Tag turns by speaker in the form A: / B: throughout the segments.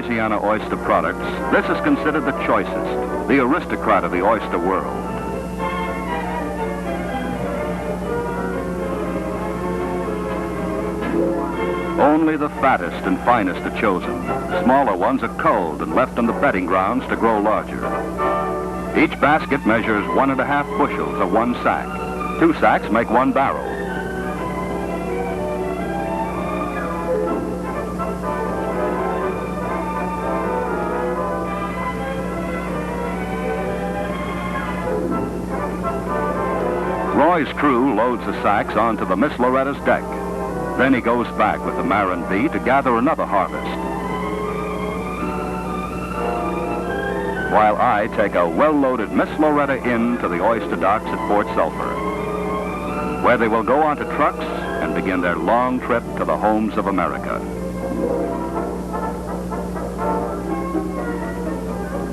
A: Louisiana oyster products, this is considered the choicest, the aristocrat of the oyster world. Only the fattest and finest are chosen. Smaller ones are culled and left on the bedding grounds to grow larger. Each basket measures 1.5 bushels or 1 sack. 2 sacks make 1 barrel. Roy's crew loads the sacks onto the Miss Loretta's deck. Then he goes back with the Marin bee to gather another harvest. While I take a well-loaded Miss Loretta in to the oyster docks at Port Sulphur, where they will go onto trucks and begin their long trip to the homes of America.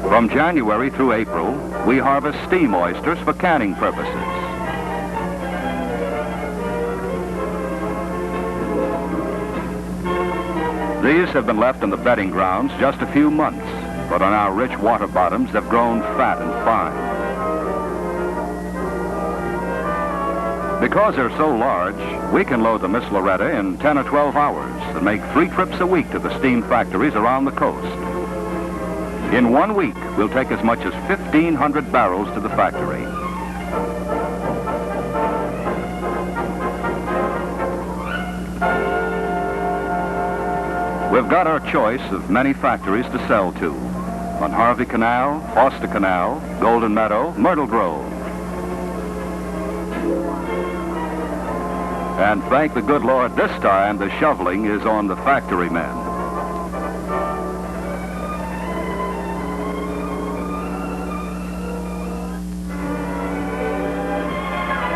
A: From January through April, we harvest steam oysters for canning purposes. These have been left in the bedding grounds just a few months, but on our rich water bottoms they've grown fat and fine. Because they're so large, we can load the Miss Loretta in 10 or 12 hours and make 3 trips a week to the steam factories around the coast. In 1 week, we'll take as much as 1,500 barrels to the factory. We've got our choice of many factories to sell to. On Harvey Canal, Foster Canal, Golden Meadow, Myrtle Grove. And thank the good Lord, this time the shoveling is on the factory men.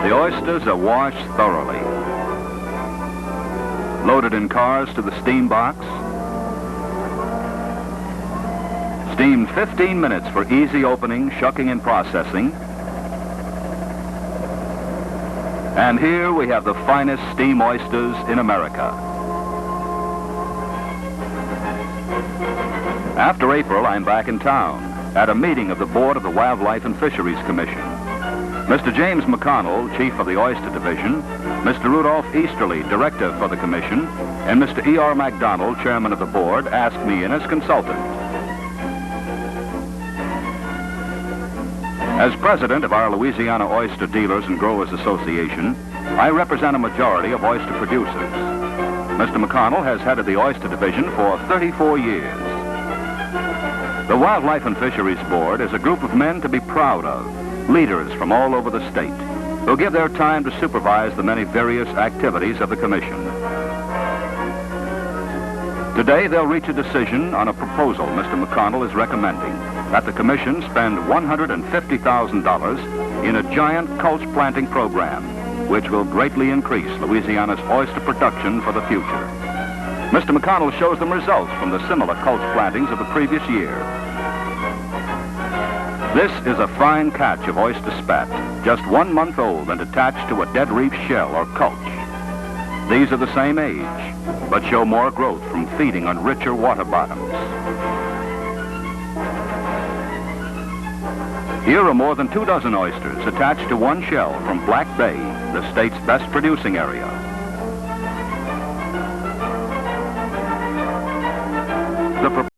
A: The oysters are washed thoroughly, loaded in cars to the steam box, steamed 15 minutes for easy opening, shucking, and processing. And here we have the finest steam oysters in America. After April, I'm back in town at a meeting of the Board of the Wildlife and Fisheries Commission. Mr. James McConnell, Chief of the Oyster Division, Mr. Rudolph Easterly, Director for the Commission, and Mr. E.R. MacDonald, Chairman of the Board, asked me in as consultant. As president of our Louisiana Oyster Dealers and Growers Association, I represent a majority of oyster producers. Mr. McConnell has headed the Oyster Division for 34 years. The Wildlife and Fisheries Board is a group of men to be proud of, leaders from all over the state, who give their time to supervise the many various activities of the Commission. Today, they'll reach a decision on a proposal Mr. McConnell is recommending, that the Commission spend $150,000 in a giant culch planting program, which will greatly increase Louisiana's oyster production for the future. Mr. McConnell shows them results from the similar culch plantings of the previous year. This is a fine catch of oyster spat, just 1 month old and attached to a dead reef shell or culch. These are the same age, but show more growth from feeding on richer water bottoms. Here are more than 2 dozen oysters attached to 1 shell from Black Bay, the state's best producing area. The